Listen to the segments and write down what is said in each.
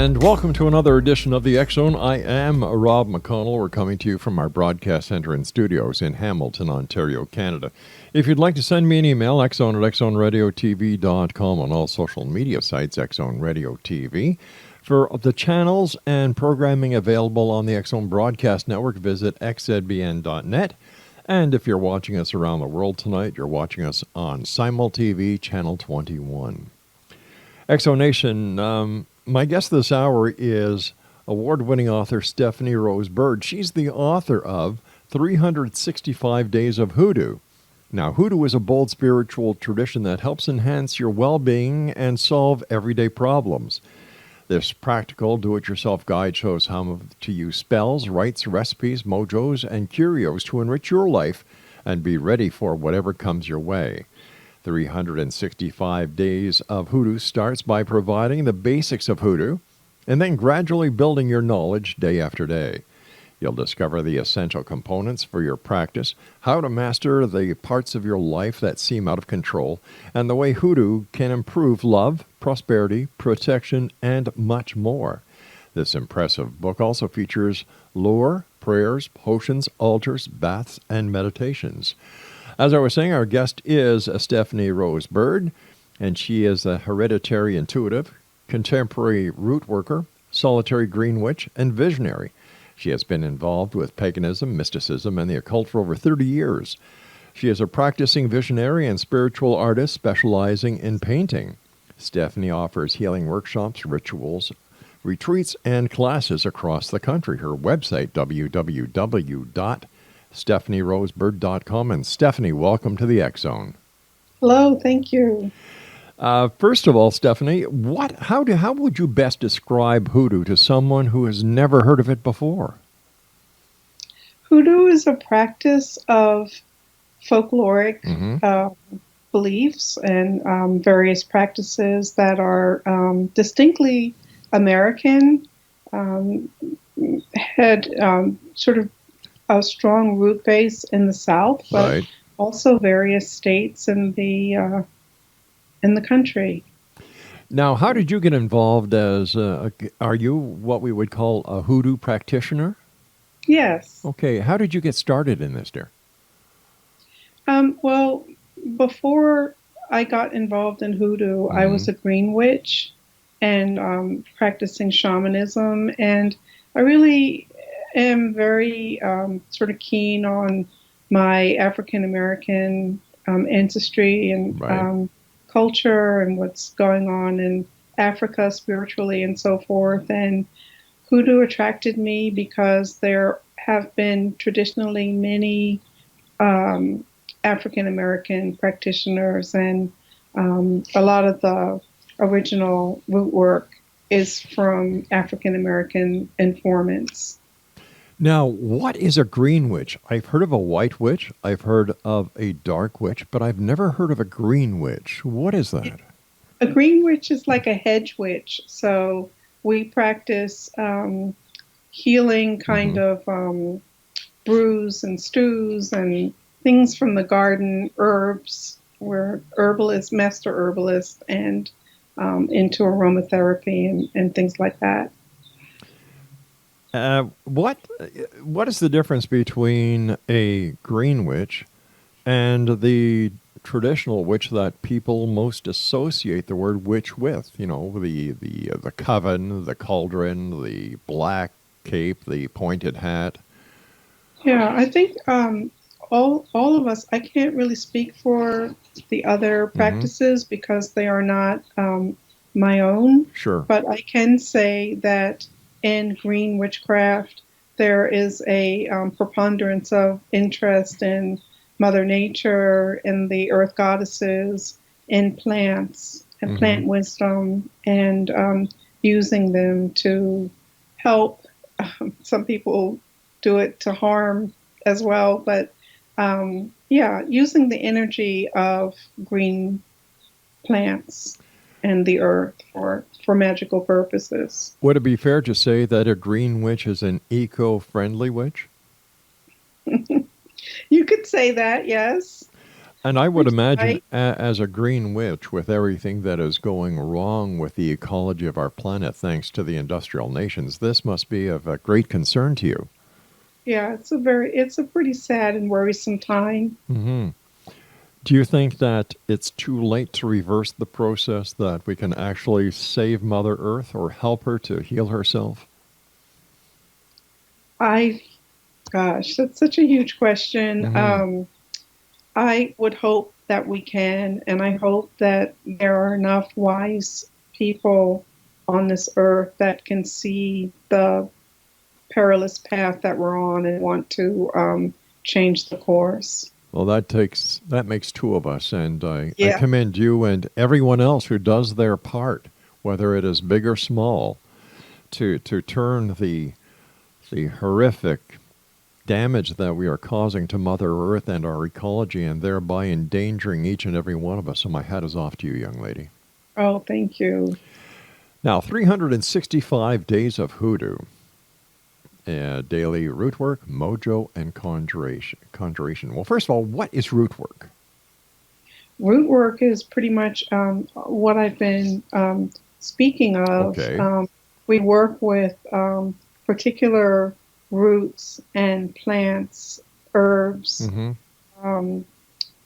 And welcome to another edition of the X Zone. I am Rob McConnell. We're coming to you from our broadcast center and studios in Hamilton, Ontario, Canada. If you'd like to send me an email, xzone at xzoneradiotv.com, on all social media sites, X Zone Radio TV. For the channels and programming available on the X Zone Broadcast Network, visit xzbn.net. And if you're watching us around the world tonight, you're watching us on Simul TV, Channel 21. Exonation, my guest this hour is award-winning author Stephanie Rose Bird. She's the author of 365 Days of HooDoo. Now, HooDoo is a bold spiritual tradition that helps enhance your well-being and solve everyday problems. This practical do-it-yourself guide shows how to use spells, rites, recipes, mojos, and curios to enrich your life and be ready for whatever comes your way. 365 Days of HooDoo starts by providing the basics of HooDoo and then gradually building your knowledge day after day. You'll discover the essential components for your practice, how to master the parts of your life that seem out of control, and the way HooDoo can improve love, prosperity, protection, and much more. This impressive book also features lore, prayers, potions, altars, baths, and meditations. As I was saying, our guest is Stephanie Rose Bird, and she is a hereditary intuitive, contemporary root worker, solitary green witch, and visionary. She has been involved with paganism, mysticism, and the occult for over 30 years. She is a practicing visionary and spiritual artist specializing in painting. Stephanie offers healing workshops, rituals, retreats, and classes across the country. Her website, www.stephanierosebird.com. And Stephanie, welcome to the X Zone. Hello, thank you. First of all, Stephanie, how would you best describe HooDoo to someone who has never heard of it before? HooDoo is a practice of folkloric beliefs and various practices that are distinctly American, had sort of a strong root base in the South, but right. Also various states in the country. Now, how did you get involved as, are you what we would call a HooDoo practitioner? Yes. Okay, how did you get started in this, dear? Well, before I got involved in HooDoo, I was a green witch and practicing shamanism, and I really am very sort of keen on my African American ancestry and right. Culture and what's going on in Africa spiritually and so forth. And HooDoo attracted me because there have been traditionally many African American practitioners, and a lot of the original root work is from African American informants. Now, what is a green witch? I've heard of a white witch, I've heard of a dark witch, but I've never heard of a green witch. What is that? A green witch is like a hedge witch. So we practice healing kind of brews and stews and things from the garden, herbs. We're master herbalist, and into aromatherapy and things like that. What is the difference between a green witch and the traditional witch that people most associate the word witch with? You know, the coven, the cauldron, the black cape, the pointed hat. Yeah, I think all of us. I can't really speak for the other practices because they are not my own. Sure, but I can say that in green witchcraft, there is a preponderance of interest in Mother Nature, in the earth goddesses, in plants and plant wisdom, and using them to help. Some people do it to harm as well, but using the energy of green plants and the earth for magical purposes. Would it be fair to say that a green witch is an eco-friendly witch? You could say that, yes. And I would imagine, I, as a green witch, with everything that is going wrong with the ecology of our planet thanks to the industrial nations, this must be of a great concern to you. yeah, it's a pretty sad and worrisome time. Hmm. Do you think that it's too late to reverse the process, that we can actually save Mother Earth or help her to heal herself? I, gosh, that's such a huge question. Hmm. I would hope that we can, and I hope that there are enough wise people on this earth that can see the perilous path that we're on and want to change the course. Well, that makes two of us, and I Yeah. commend you and everyone else who does their part, whether it is big or small, to turn the horrific damage that we are causing to Mother Earth and our ecology, and thereby endangering each and every one of us. So my hat is off to you, young lady. Oh, thank you. Now, 365 Days of Hoodoo. Daily root work, mojo, and conjuration. Well, first of all, what is root work? Root work is pretty much what I've been speaking of. Okay. We work with particular roots and plants, herbs, Mm-hmm. um,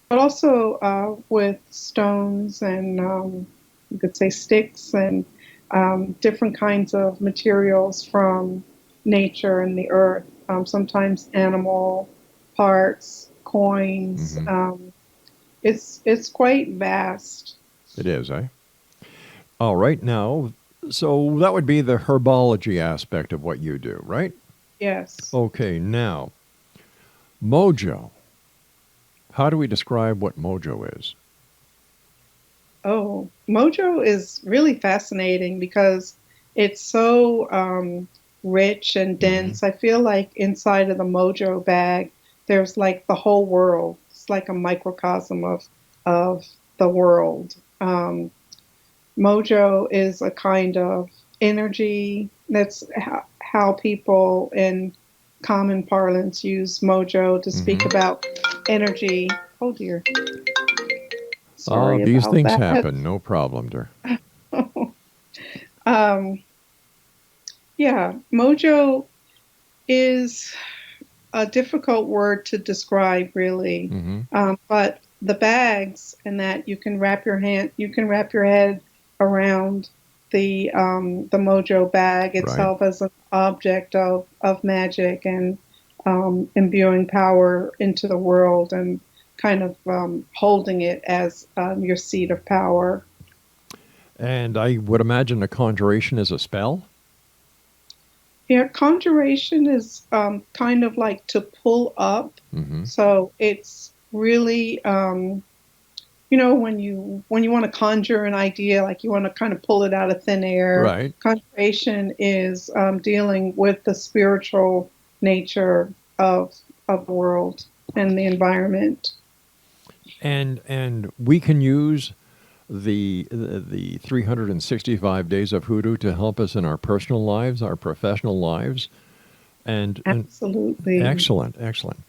but also with stones and you could say sticks and different kinds of materials from nature and the earth. Sometimes animal parts, coins. Mm-hmm. It's quite vast. It is, eh? All right, now, so that would be the herbology aspect of what you do, right? Yes. Okay, now, mojo. How do we describe what mojo is? Oh, Mojo is really fascinating because it's so rich and Mm-hmm. dense. I feel like inside of the Mojo bag, there's like the whole world. It's like a microcosm of the world. Mojo is a kind of energy. That's how people in common parlance use mojo to speak Mm-hmm. about energy. Oh dear, Oh, sorry these about things that. happen. No problem, dear. um, yeah, mojo is a difficult word to describe, really. Mm-hmm. But the bags and that you can wrap your head around the mojo bag Right. itself as an object of magic and imbuing power into the world and kind of holding it as your seat of power. And I would imagine a conjuration is a spell? Yeah, conjuration is kind of like to pull up. Mm-hmm. So it's really, when you want to conjure an idea, like you want to kind of pull it out of thin air. Right. Conjuration is dealing with the spiritual nature of the world and the environment. And we can use the 365 days of hoodoo to help us in our personal lives, our professional lives, and Absolutely. excellent, excellent.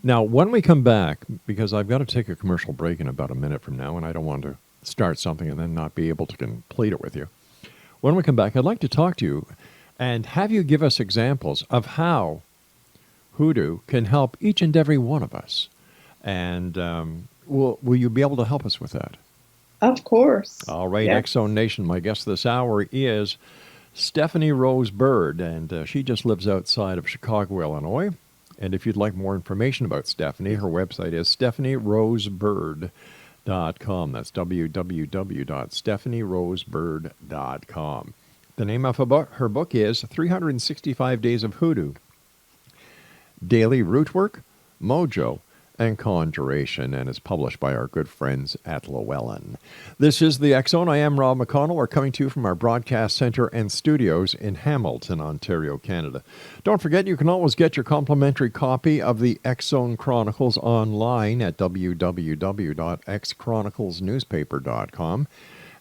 Now, when we come back, because I've got to take a commercial break in about a minute from now, and I don't want to start something and then not be able to complete it with you. When we come back, I'd like to talk to you and have you give us examples of how hoodoo can help each and every one of us. And will you be able to help us with that? Of course. All right, Yeah. X Zone Nation. My guest this hour is Stephanie Rose Bird, and she just lives outside of Chicago, Illinois. And if you'd like more information about Stephanie, her website is stephanierosebird.com. That's www.stephanierosebird.com. The name of her book is 365 Days of Hoodoo, Daily Rootwork, Mojo, and Conjuration, and is published by our good friends at Llewellyn. This is the X Zone. I am Rob McConnell. We're coming to you from our broadcast center and studios in Hamilton, Ontario, Canada. Don't forget, you can always get your complimentary copy of the X Zone Chronicles online at www.xchroniclesnewspaper.com,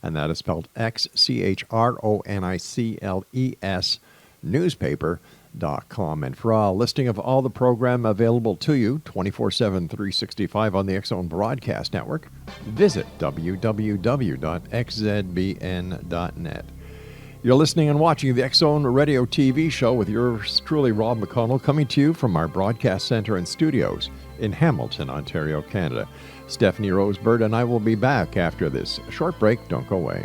and that is spelled XCHRONICLES newspaper.com. And for a listing of all the program available to you 24/7, 365 on the X Zone Broadcast Network, visit www.xzbn.net. You're listening and watching the X Zone Radio TV show with yours truly, Rob McConnell, coming to you from our broadcast center and studios in Hamilton, Ontario, Canada. Stephanie Rosebird and I will be back after this short break. Don't go away.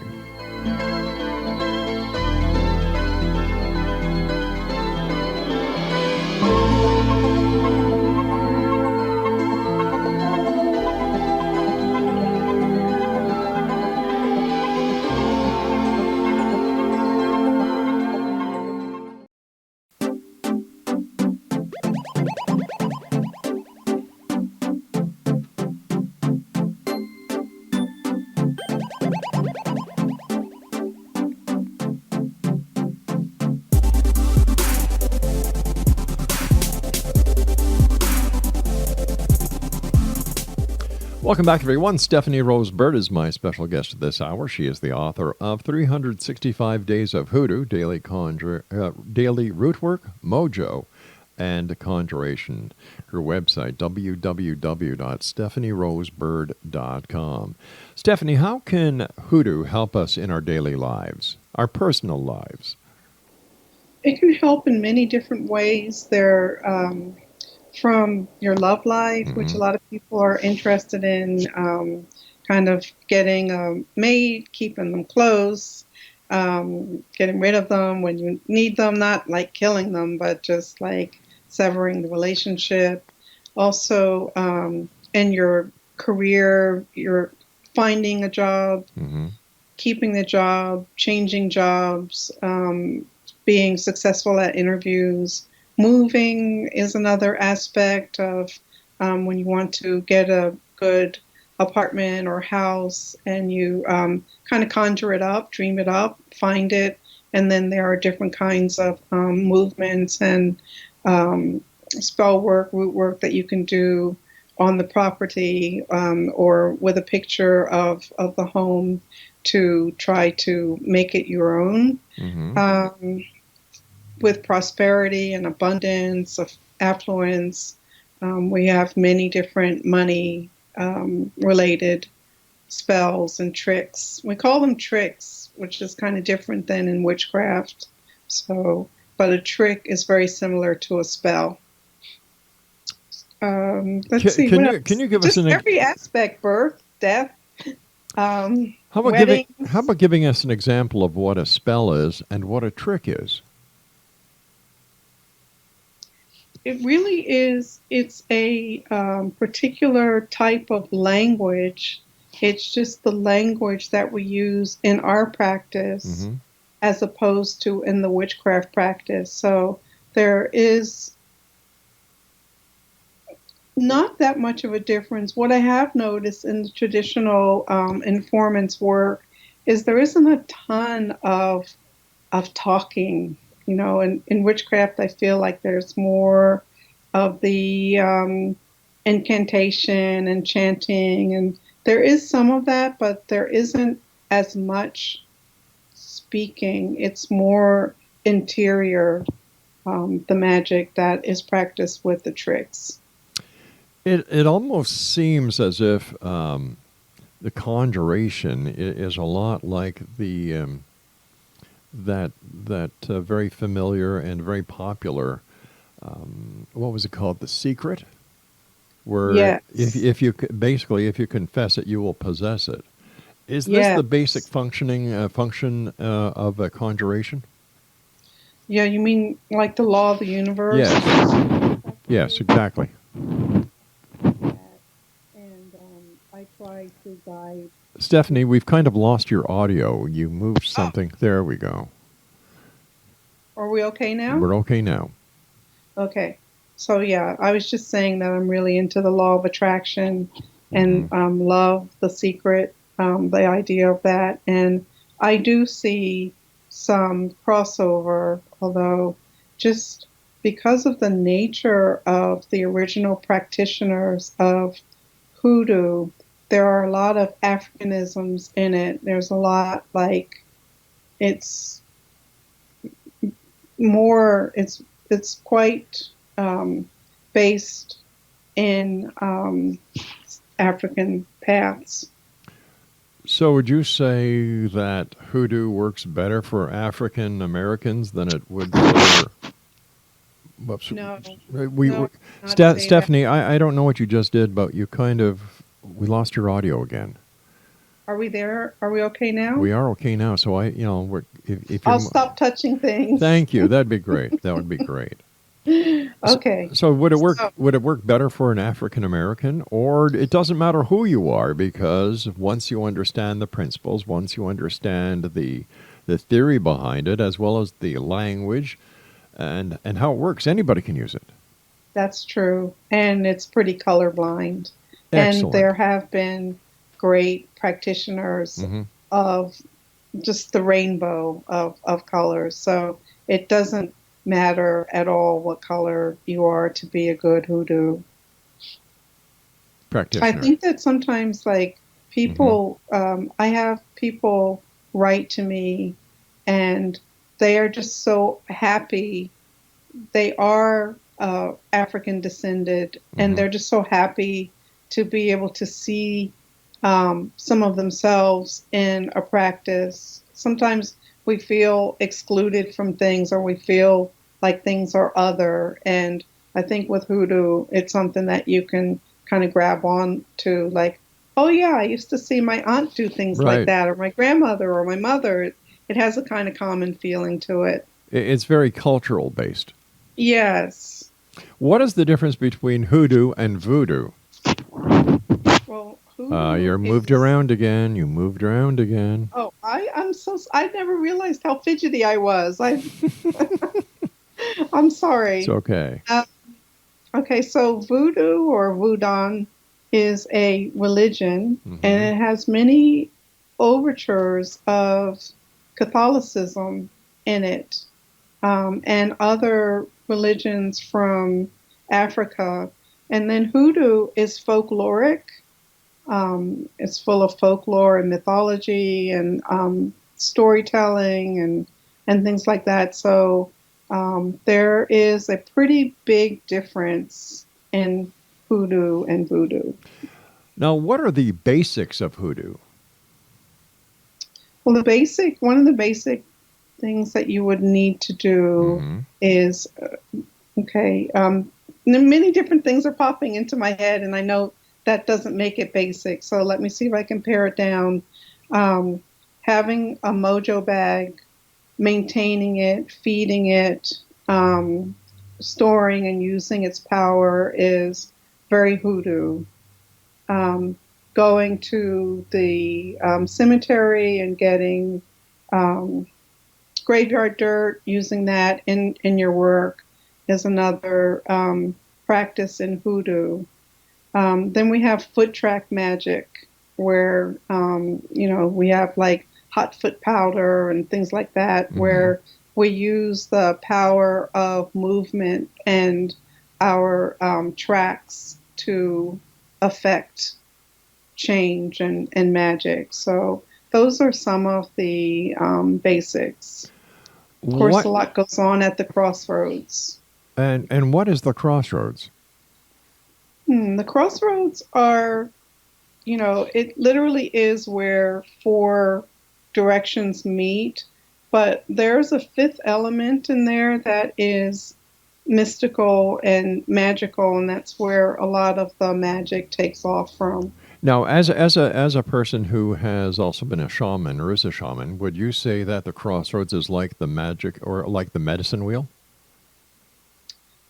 Welcome back, everyone. Stephanie Rosebird is my special guest this hour. She is the author of 365 Days of HooDoo, Daily Root Work, Mojo, and Conjuration. Her website, www.stephanierosebird.com. Stephanie, how can HooDoo help us in our daily lives, our personal lives? It can help in many different ways. From your love life, which a lot of people are interested in, kind of getting a maid, keeping them close, getting rid of them when you need them, not like killing them, but just like severing the relationship. Also, in your career, you're finding a job, keeping the job, changing jobs, being successful at interviews. Moving is another aspect of when you want to get a good apartment or house and you kind of conjure it up, dream it up, find it, and then there are different kinds of movements and spell work, root work that you can do on the property or with a picture of the home to try to make it your own. With prosperity and abundance of affluence, we have many different money related spells and tricks. We call them tricks, which is kind of different than in witchcraft. But a trick is very similar to a spell. Let's see. Can you give us every aspect: birth, death, how about giving us an example of what a spell is and what a trick is? It really is. It's a particular type of language. It's just the language that we use in our practice as opposed to in the witchcraft practice. So there is not that much of a difference. What I have noticed in the traditional informant's work is there isn't a ton of talking. You know, in witchcraft, I feel like there's more of the incantation and chanting, and there is some of that, but there isn't as much speaking. It's more interior, the magic that is practiced with the tricks. It almost seems as if the conjuration is a lot like the that very familiar and very popular, what was it called? The Secret, where if you confess it, you will possess it. Is this the basic function of a conjuration? Yeah, you mean like the law of the universe? Yes, exactly. And I try to guide. Stephanie, we've kind of lost your audio. You moved something. There we go. Are we okay now? We're okay now. Okay. So, yeah, I was just saying that I'm really into the law of attraction and love The Secret, the idea of that. And I do see some crossover, although just because of the nature of the original practitioners of hoodoo, there are a lot of Africanisms in it. There's a lot like it's it's quite based in African paths. So would you say that hoodoo works better for African Americans than it would for... Whoops. No, We, no, not say that. Stephanie, I don't know what you just did, but you kind of... We lost your audio again. Are we there? Are we okay now? We are okay now, so if I'll you're... stop touching things. Thank you. That'd be great. That would be great. Okay. So would it work? So- Would it work better for an African American, or it doesn't matter who you are, because once you understand the principles, once you understand the theory behind it, as well as the language, and how it works, anybody can use it. That's true. And it's pretty colorblind. Excellent. And there have been great practitioners Mhm. of just the rainbow of colors. So it doesn't matter at all what color you are to be a good hoodoo. Practitioner. I think that sometimes, like, people, I have people write to me and they are just so happy. They are African descended, and they're just so happy to be able to see some of themselves in a practice. Sometimes we feel excluded from things, or we feel like things are other. And I think with hoodoo, it's something that you can kind of grab on to, like, oh yeah, I used to see my aunt do things Right. like that, or my grandmother, or my mother. It has a kind of common feeling to it. It's very cultural based. Yes. What is the difference between hoodoo and voodoo? Well, hoodoo You're moved is- around again. You moved around again. Oh, I never realized how fidgety I was. I'm sorry. It's okay. Okay, so voodoo or voodoo is a religion, and it has many overtures of Catholicism in it, and other religions from Africa. And then hoodoo is folkloric. It's full of folklore and mythology and storytelling and things like that. So there is a pretty big difference in hoodoo and voodoo. Now, what are the basics of hoodoo? Well, one of the basic things that you would need to do is, many different things are popping into my head, and I know that doesn't make it basic. So let me see if I can pare it down. Having a mojo bag, maintaining it, feeding it, storing and using its power is very hoodoo. Going to the cemetery and getting graveyard dirt, using that in your work is another practice in hoodoo. Then we have foot track magic, where we have like hot foot powder and things like that, where we use the power of movement and our tracks to affect change and magic. So those are some of the basics. Of course, a lot goes on at the crossroads. And what is the crossroads? The crossroads are, it literally is where four directions meet, but there's a fifth element in there that is mystical and magical, and that's where a lot of the magic takes off from. Now, as a person who has also been a shaman or is a shaman, would you say that the crossroads is like the magic or like the medicine wheel?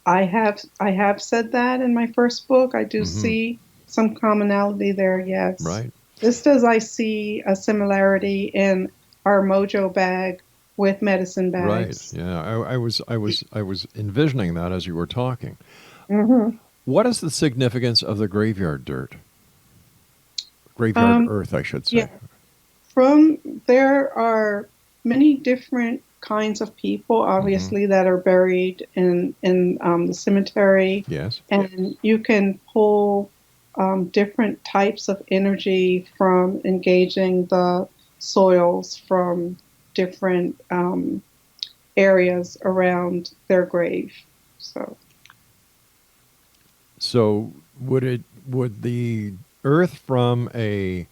I have said that in my first book. I do see some commonality there, yes. Right. Just as I see a similarity in our mojo bag with medicine bags. Right. Yeah. I was envisioning that as you were talking. What is the significance of the graveyard dirt? Graveyard earth, I should say. Yeah. There are many different kinds of people, obviously, that are buried in the cemetery. Yes. And you can pull different types of energy from engaging the soils from different areas around their grave. So would the earth from a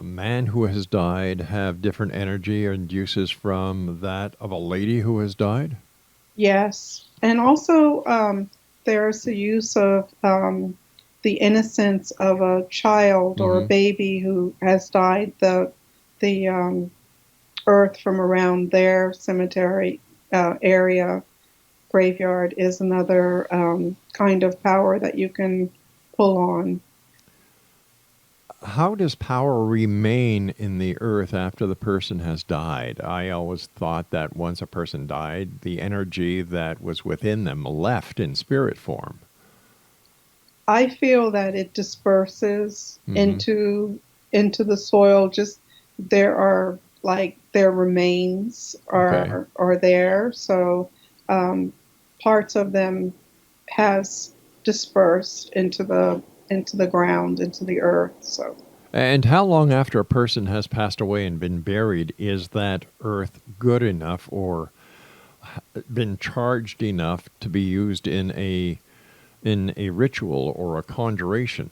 man who has died have different energy and uses from that of a lady who has died? Yes, and also there's the use of the innocence of a child or a Hmm. baby who has died. The earth from around their cemetery area graveyard is another kind of power that you can pull on. How does power remain in the earth after the person has died? I always thought that once a person died, the energy that was within them left in spirit form. I feel that it disperses Hmm. into the soil. Just there are like their remains Okay. are there, so um, parts of them has dispersed into the ground, into the earth. So And how long after a person has passed away and been buried is that earth good enough or been charged enough to be used in a ritual or a conjuration?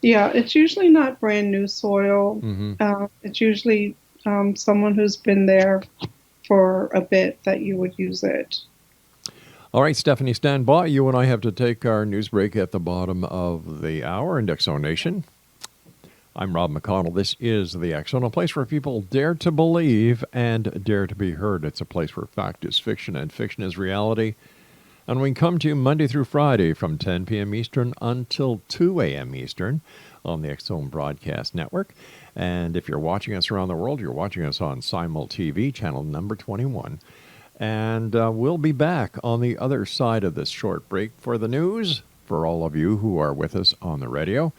yeah, it's usually not brand new soil. Hmm. It's usually someone who's been there for a bit that you would use it. All right, Stephanie, stand by. You and I have to take our news break at the bottom of the hour in Exo Nation. I'm Rob McConnell. This is the Exxon, a place where people dare to believe and dare to be heard. It's a place where fact is fiction and fiction is reality. And we come to you Monday through Friday from 10 p.m. Eastern until 2 a.m. Eastern on the Exxon Broadcast Network. And if you're watching us around the world, you're watching us on Simul TV, channel number 21. And we'll be back on the other side of this short break for the news, for all of you who are with us on the radio.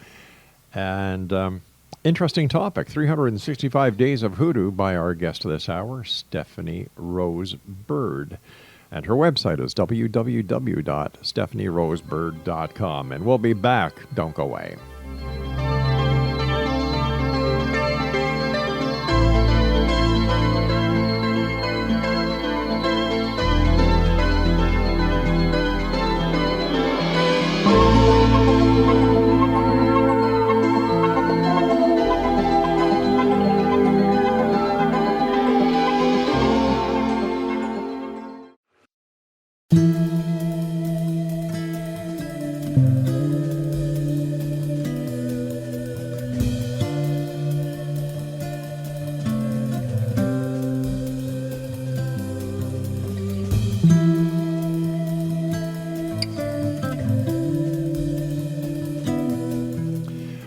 And interesting topic, 365 Days of Hoodoo by our guest this hour, Stephanie Rose Bird. And her website is www.stephanierosebird.com. And we'll be back. Don't go away.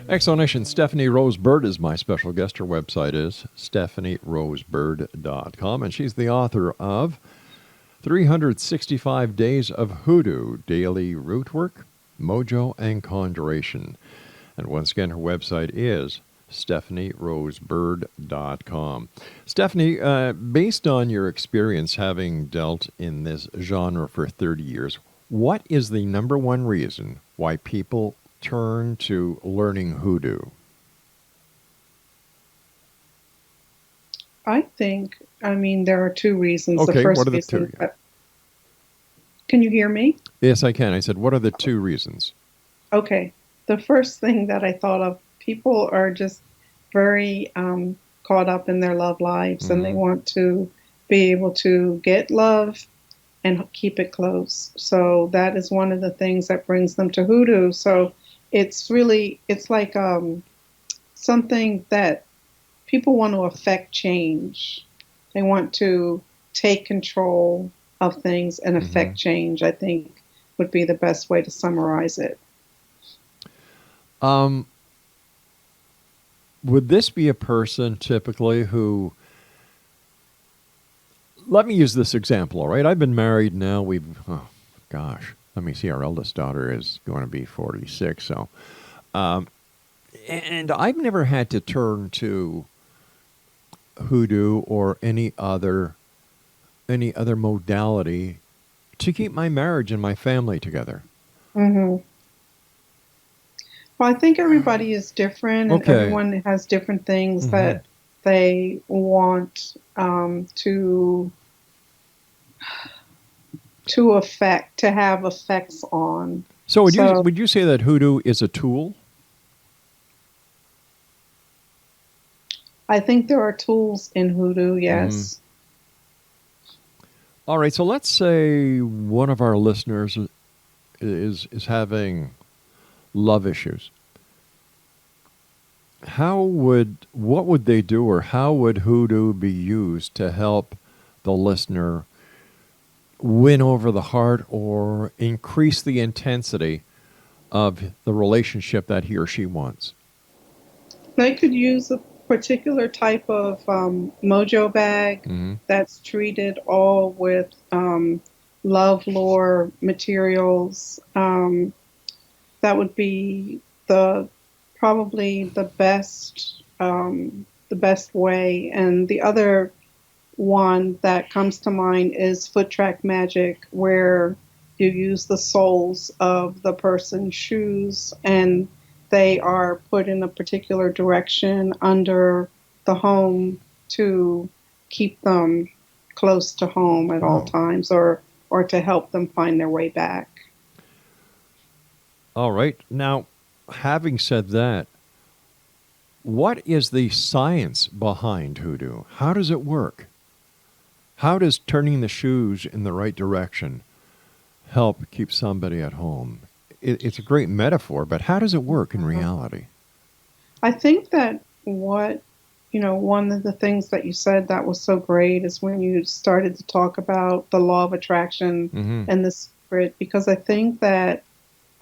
Exonation, Stephanie Rose Bird is my special guest. Her website is stephanierosebird.com, and she's the author of 365 Days of Hoodoo, Daily Root Work, Mojo and Conjuration. And once again, her website is stephanierosebird.com. Stephanie, based on your experience having dealt in this genre for 30 years, what is the number one reason why people turn to learning hoodoo? I mean, there are two reasons. The Okay, what first are the two? reason, can you hear me? Yes, I can. I said, what are the two reasons? Okay. The first thing that I thought of, people are just very caught up in their love lives and they Mhm. want to be able to get love and keep it close. So that is one of the things that brings them to hoodoo. So it's like something that people want to affect change. They want to take control of things and affect Mhm. change, I think would be the best way to summarize it. Um, would this be a person typically who, let me use this example, all right? I've been married now. Oh, gosh, let me see. Our eldest daughter is going to be 46. So, and I've never had to turn to hoodoo or any other modality to keep my marriage and my family together. Hmm. Well, I think everybody is different and Okay. everyone has different things Hmm. that they want to to have effects on. So So would you say that hoodoo is a tool? I think there are tools in hoodoo, Mm-hmm. yes. All right. So let's say one of our listeners is having love issues. What would they do, or how would hoodoo be used to help the listener win over the heart or increase the intensity of the relationship that he or she wants? They could use a particular type of mojo bag Mm-hmm. that's treated all with love lore materials. That would be the probably the best way. And the other one that comes to mind is foot track magic, where you use the soles of the person's shoes and they are put in a particular direction under the home to keep them close to home at all Oh, times, or to help them find their way back. all right. Now, having said that, what is the science behind hoodoo? How does it work? How does turning the shoes in the right direction help keep somebody at home? It's a great metaphor, but how does it work in reality? I think that one of the things that you said that was so great is when you started to talk about the law of attraction Mm-hmm. and the spirit, because I think that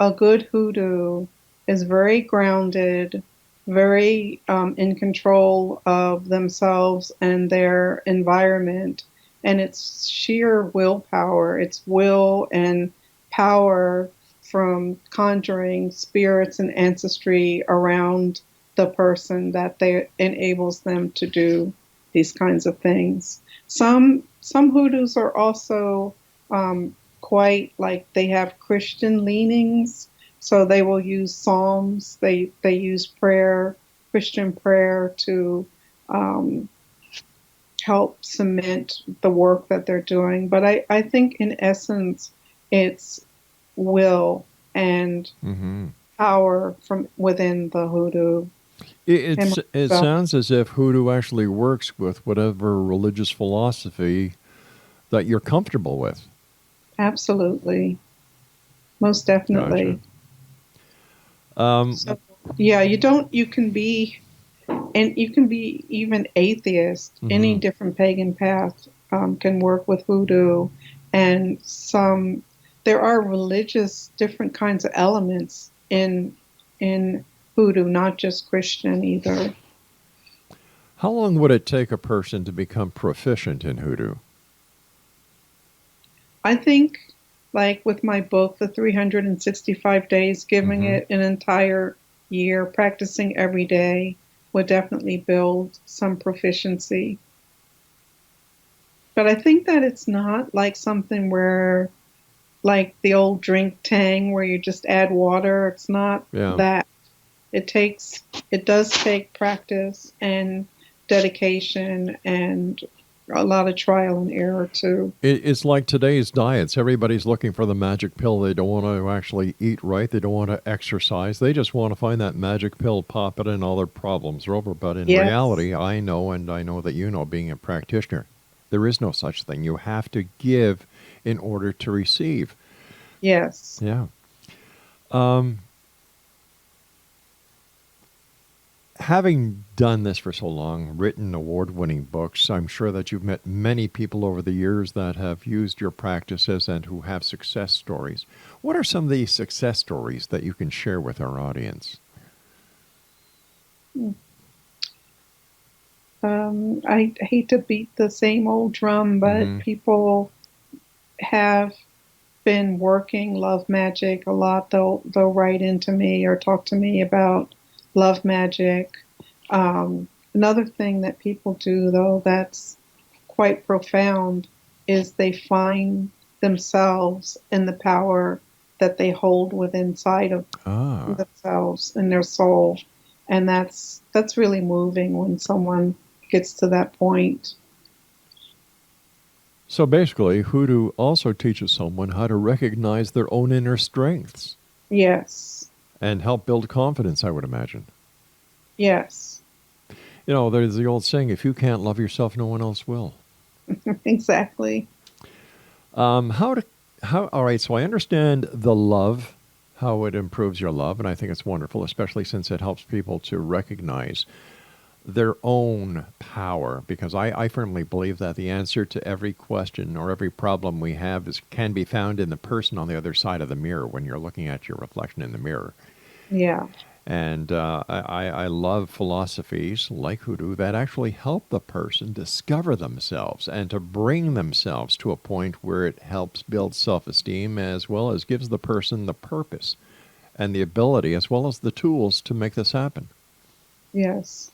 a good hoodoo is very grounded, very in control of themselves and their environment. And it's sheer willpower, it's will and power from conjuring spirits and ancestry around the person that they enables them to do these kinds of things. Some hoodoos are also quite like they have Christian leanings, so they will use psalms. They use prayer, Christian prayer, to um, help cement the work that they're doing. But I think in essence, it's will and Mm-hmm. power from within the hoodoo. And It so, sounds as if hoodoo actually works with whatever religious philosophy that you're comfortable with. absolutely, most Gotcha. definitely. Um, So yeah, you can be even atheist. Any mhm. different pagan path can work with hoodoo, and there are religious different kinds of elements in hoodoo, not just Christian either. How long would it take a person to become proficient in hoodoo? I think, like with my book, The 365 Days, giving Mm-hmm. it an entire year, practicing every day, would definitely build some proficiency. But I think that it's not like something where, like the old drink tang, where you just add water. It's not Yeah. that. It takes, it does take practice and dedication and a lot of trial and error too. It's like today's diets. Everybody's looking for the magic pill. They don't want to actually eat right. They don't want to exercise. They just want to find that magic pill, pop it, and all their problems are over. But in Yes, reality, I know, and I know that you know, being a practitioner, there is no such thing. You have to give in order to receive. yes. Yeah. Um, Having done this for so long, written award-winning books, I'm sure that you've met many people over the years that have used your practices and who have success stories. What are some of the success stories that you can share with our audience? I hate to beat the same old drum, but Mm-hmm. people have been working love magic a lot. They'll write into me or talk to me about love magic. Another thing that people do though that's quite profound is they find themselves in the power that they hold within inside of Ah. themselves in their soul, and that's really moving when someone gets to that point. So basically, hoodoo also teaches someone how to recognize their own inner strengths Yes. and help build confidence, I would imagine. Yes. There's the old saying, if you can't love yourself, no one else will. Exactly. All right, so I understand the love, how it improves your love, and I think it's wonderful, especially since it helps people to recognize their own power, because I firmly believe that the answer to every question or every problem we have can be found in the person on the other side of the mirror when you're looking at your reflection in the mirror. Yeah. And I love philosophies like hoodoo that actually help the person discover themselves and to bring themselves to a point where it helps build self-esteem as well as gives the person the purpose and the ability as well as the tools to make this happen. Yes.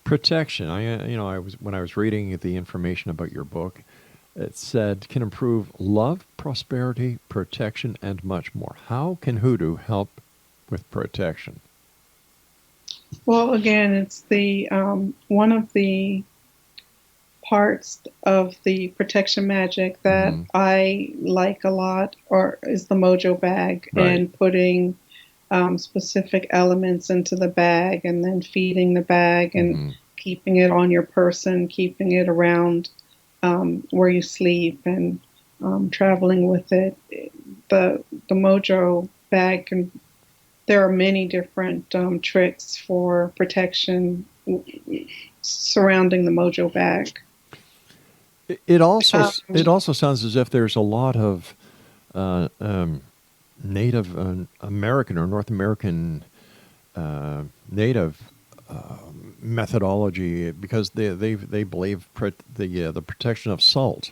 Protection. When I was reading the information about your book, it said can improve love, prosperity, protection, and much more. How can hoodoo help with protection? Well, again, it's the one of the parts of the protection magic that I like a lot, or is the mojo bag, Right. and putting specific elements into the bag, and then feeding the bag, and keeping it on your person, keeping it around where you sleep, and traveling with it. The mojo bag can. There are many different tricks for protection surrounding the mojo bag. It also sounds as if there's a lot of Native American or North American Native methodology, because they believe the protection of salt.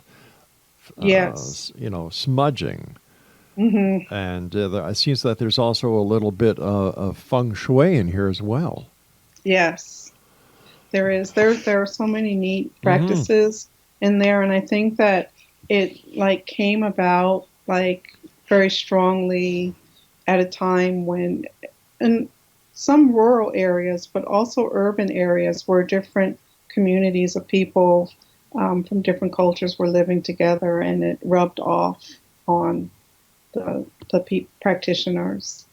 Yes. Smudging. Mm-hmm. And it seems that there's also a little bit of feng shui in here as well. Yes, there is. There are so many neat practices in there, and I think that it came about very strongly at a time when in some rural areas, but also urban areas, where different communities of people from different cultures were living together, and it rubbed off on the practitioners.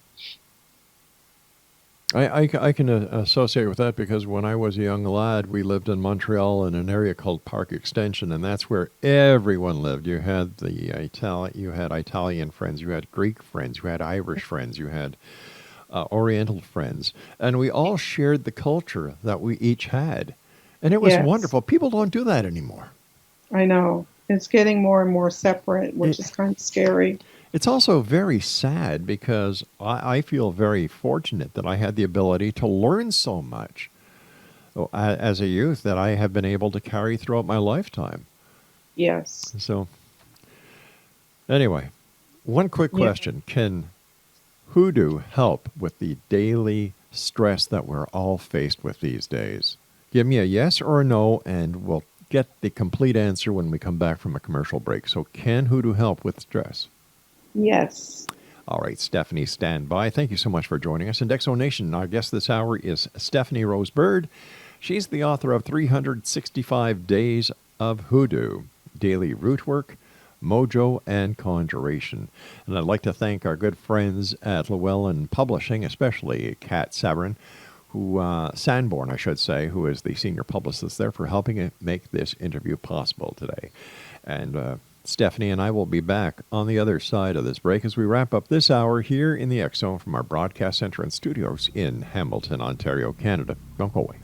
I can associate with that, because when I was a young lad, we lived in Montreal in an area called Park Extension, and that's where everyone lived. You had you had Italian friends, you had Greek friends, you had Irish friends, you had Oriental friends, and we all shared the culture that we each had, and it was wonderful. People don't do that anymore. I know. It's getting more and more separate, which is kind of scary. It's also very sad, because I feel very fortunate that I had the ability to learn so much as a youth that I have been able to carry throughout my lifetime. Yes. So, anyway, one quick question. Can hoodoo help with the daily stress that we're all faced with these days? Give me a yes or a no, and we'll get the complete answer when we come back from a commercial break. So, can hoodoo help with stress? Yes. All right, Stephanie, stand by. Thank you so much for joining us. And Exo Nation, our guest this hour is Stephanie Rose Bird. She's the author of 365 Days of Hoodoo, Daily Root Work, Mojo and Conjuration. And I'd like to thank our good friends at Llewellyn Publishing, especially Kat Sabrin, Sanborn, I should say, who is the senior publicist there, for helping make this interview possible today. And Stephanie and I will be back on the other side of this break as we wrap up this hour here in the X Zone from our broadcast center and studios in Hamilton, Ontario, Canada. Don't go away.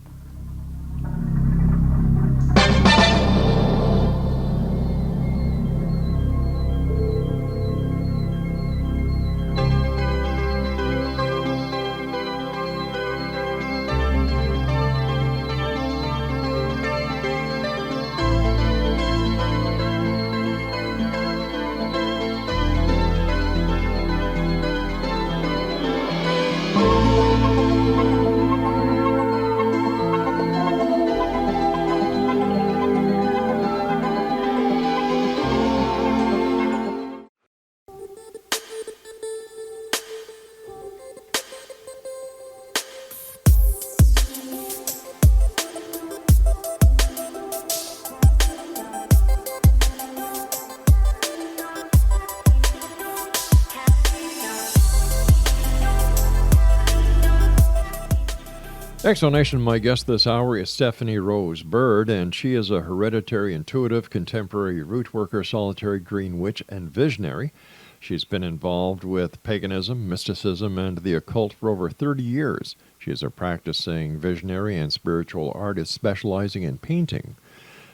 Explanation, my guest this hour is Stephanie Rose Bird, and she is a hereditary intuitive, contemporary root worker, solitary green witch, and visionary. She's been involved with paganism, mysticism, and the occult for over 30 years. She is a practicing visionary and spiritual artist specializing in painting.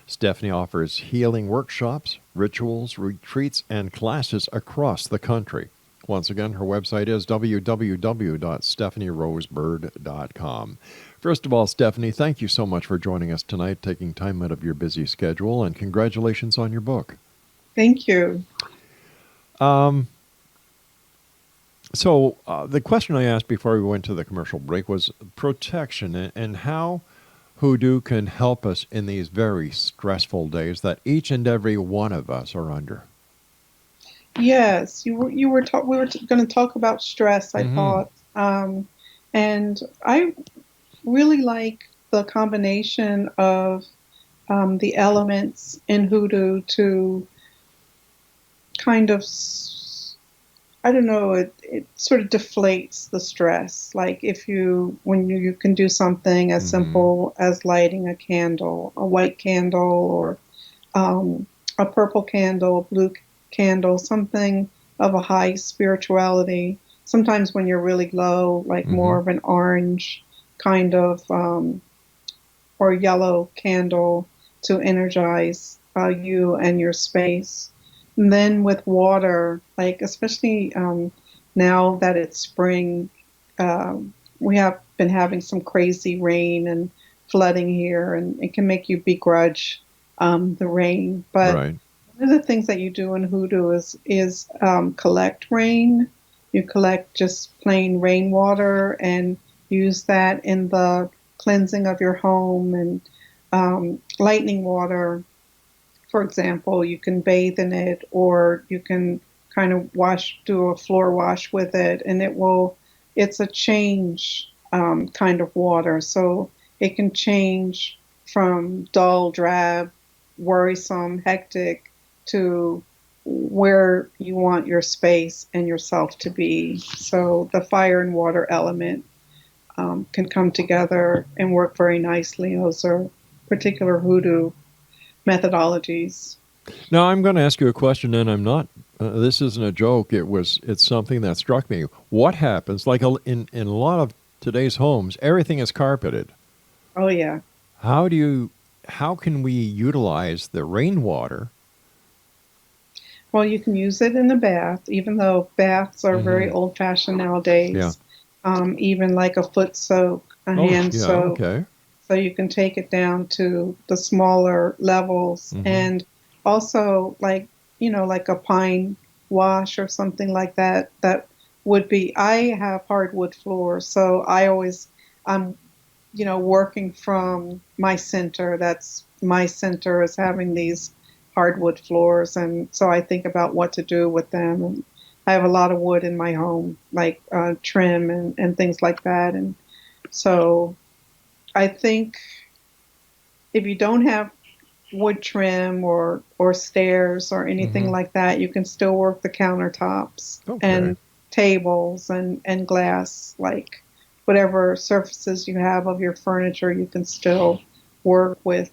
Stephanie offers healing workshops, rituals, retreats, and classes across the country. Once again, her website is www.stephanierosebird.com. First of all, Stephanie, thank you so much for joining us tonight, taking time out of your busy schedule, and congratulations on your book. Thank you. The question I asked before we went to the commercial break was protection and how hoodoo can help us in these very stressful days that each and every one of us are under. Yes, we were going to talk about stress, I thought. And I really like the combination of the elements in hoodoo to kind of, I don't know, it sort of deflates the stress. Like when you can do something as simple as lighting a candle, a white candle, or a purple candle, blue candle, something of a high spirituality. Sometimes when you're really low, like more of an orange kind of or yellow candle to energize you and your space. And then with water, like especially now that it's spring, we have been having some crazy rain and flooding here, and it can make you begrudge the rain. But Right. one of the things that you do in hoodoo is collect rain. You collect just plain rainwater and use that in the cleansing of your home. And lightning water, for example, you can bathe in it, or you can kind of do a floor wash with it, and it's a change kind of water. So it can change from dull, drab, worrisome, hectic, to where you want your space and yourself to be. So the fire and water element can come together and work very nicely. Those are particular hoodoo methodologies. Now, I'm going to ask you a question, and I'm not, this isn't a joke. It's something that struck me. What happens, like in a lot of today's homes, everything is carpeted. Oh, yeah. How can we utilize the rainwater? Well, you can use it in the bath, even though baths are very old-fashioned nowadays. Yeah. Even like a foot soak, a hand soak. Okay. So you can take it down to the smaller levels. And also like a pine wash or something like that. That would be, I have hardwood floors, so I'm working from my center. That's my center, is having these hardwood floors, and so I think about what to do with them. And I have a lot of wood in my home, like trim and things like that. And so I think if you don't have wood trim or stairs or anything like that, you can still work the countertops and tables and glass, like whatever surfaces you have of your furniture, you can still work with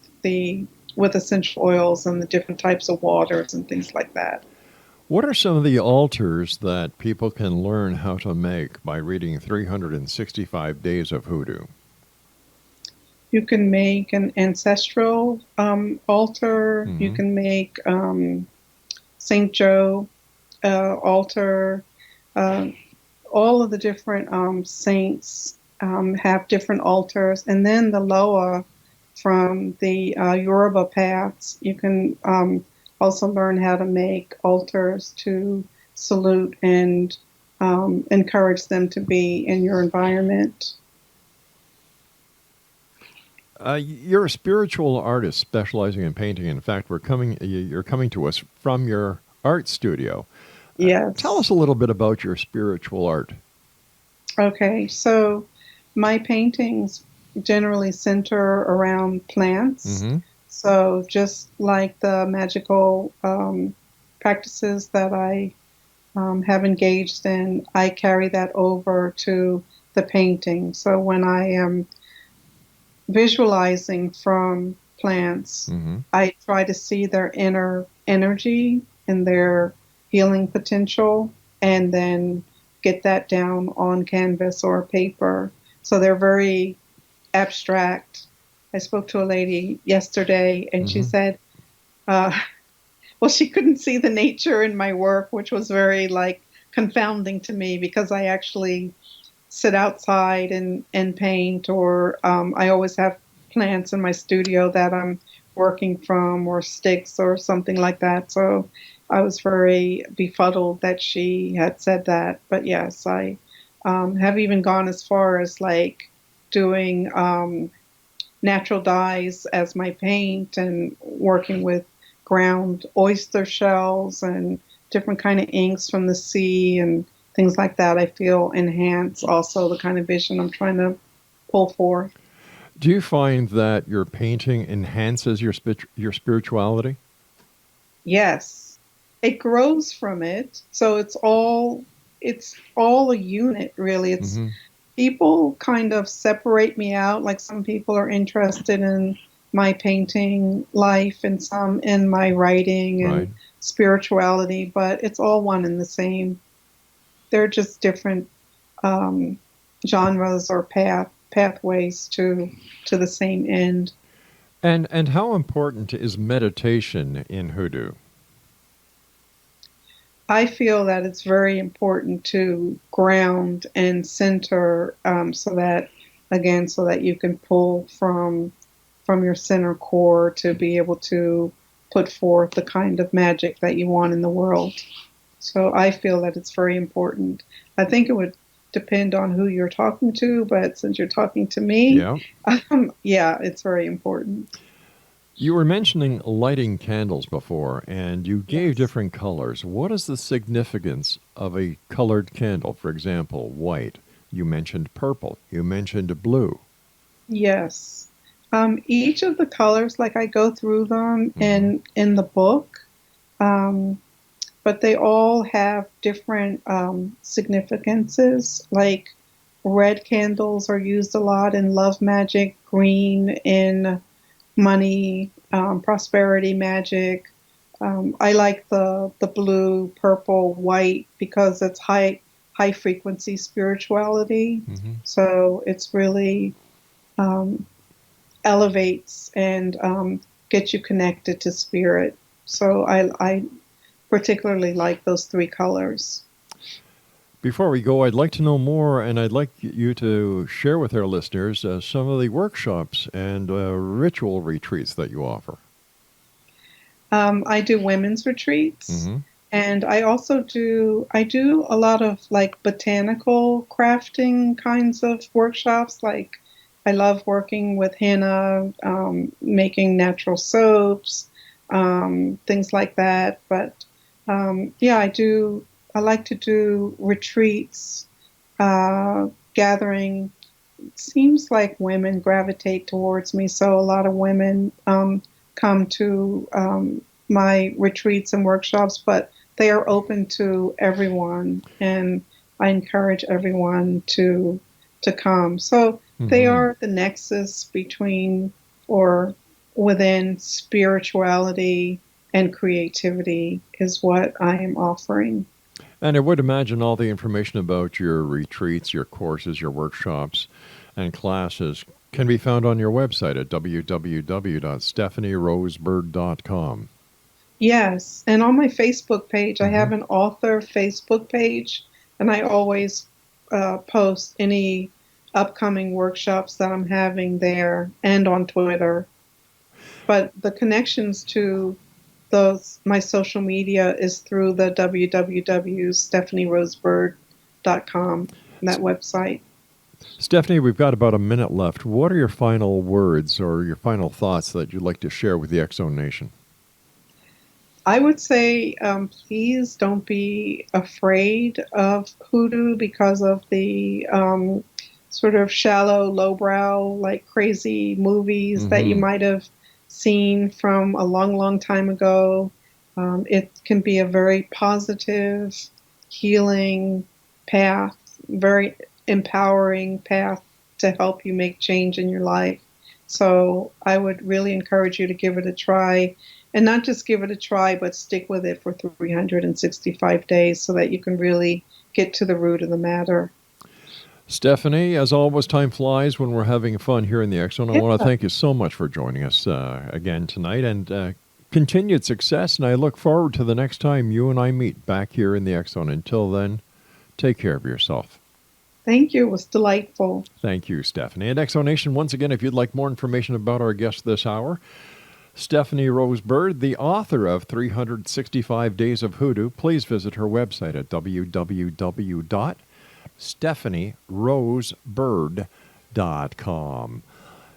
essential oils and the different types of waters and things like that. What are some of the altars that people can learn how to make by reading 365 Days of Hoodoo? You can make an ancestral altar. You can make St. Joe altar. All of the different saints have different altars. And then the Loa from the Yoruba paths, you can also learn how to make altars to salute and encourage them to be in your environment. You're a spiritual artist specializing in painting. In fact, you're coming to us from your art studio. Yes. Tell us a little bit about your spiritual art. Okay, so my paintings generally center around plants. So just like the magical practices that I have engaged in, I carry that over to the painting. So when I am visualizing from plants. Hmm. I try to see their inner energy and their healing potential, and then get that down on canvas or paper. So they're very abstract. I spoke to a lady yesterday, and she Hmm. said, uh, well, she couldn't see the nature in my work, which was very like confounding to me because I actually sit outside and paint, or I always have plants in my studio that I'm working from, or sticks or something like that. So I was very befuddled that she had said that. But yes, I have even gone as far as like doing natural dyes as my paint, and working with ground oyster shells and different kind of inks from the sea and things like that. I feel enhance also the kind of vision I'm trying to pull forth. Do you find that your painting enhances your spirituality? Yes, it grows from it. So it's all a unit really. It's Hmm. people kind of separate me out. Like some people are interested in my painting life and some in my writing Right. and spirituality, but it's all one and the same. They're just different um, genres or pathways to the same end. And how important is meditation in hoodoo? I feel that it's very important to ground and center, so that, again, so that you can pull from your center core to be able to put forth the kind of magic that you want in the world. So I feel that it's very important. I think it would depend on who you're talking to, but since you're talking to me, Yeah. yeah, it's very important. You were mentioning lighting candles before, and you gave Yes. different colors. What is the significance of a colored candle? For example, white. You mentioned purple. You mentioned blue. Yes. Each of the colors, like I go through them Hmm. in the book, um, but they all have different significances. Like red candles are used a lot in love magic, green in money, prosperity magic. I like the blue, purple, white because it's high frequency spirituality. Hmm. So it's really um, elevates and gets you connected to spirit. So I particularly like those three colors. Before we go, I'd like to know more, and I'd like you to share with our listeners some of the workshops and ritual retreats that you offer. I do women's retreats, Hmm. and I do a lot of like botanical crafting kinds of workshops. Like I love working with henna, making natural soaps, things like that. But yeah, I do. I like to do retreats, gathering. It seems like women gravitate towards me, so a lot of women come to my retreats and workshops, but they are open to everyone, and I encourage everyone to come. So they Hmm. are the nexus between or within spirituality and creativity is what I am offering. And I would imagine all the information about your retreats, your courses, your workshops, and classes can be found on your website at www.stephanierosebird.com. Yes, and on my Facebook page, I Hmm. have an author Facebook page, and I always post any upcoming workshops that I'm having there and on Twitter. But the connections to those my social media is through the www.stephanierosebird.com, that website. Stephanie, we've got about a minute left. What are your final words or your final thoughts that you'd like to share with the X Zone Nation? I would say, please don't be afraid of hoodoo because of the sort of shallow, lowbrow, like crazy movies that you Hmm. might have seen from a long, long time ago. It can be a very positive, healing path, very empowering path to help you make change in your life. So I would really encourage you to give it a try, and not just give it a try, but stick with it for 365 days so that you can really get to the root of the matter. Stephanie, as always, time flies when we're having fun here in the X Zone. I Yeah. want to thank you so much for joining us again tonight, and continued success. And I look forward to the next time you and I meet back here in the X Zone. Until then, take care of yourself. Thank you. It was delightful. Thank you, Stephanie. And X Zone Nation, once again, if you'd like more information about our guest this hour, Stephanie Rose Bird, the author of 365 Days of HooDoo, please visit her website at www.stephanierosebird.com.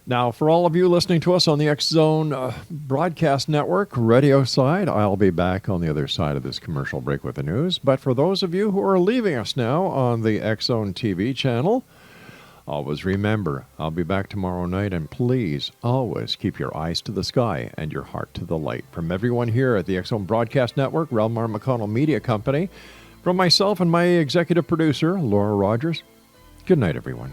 Now, for all of you listening to us on the X Zone Broadcast Network radio side, I'll be back on the other side of this commercial break with the news. But for those of you who are leaving us now on the X Zone TV channel, always remember, I'll be back tomorrow night, and please always keep your eyes to the sky and your heart to the light. From everyone here at the X Zone Broadcast Network, Relmar McConnell Media Company, from myself and my executive producer, Laura Rogers, good night, everyone.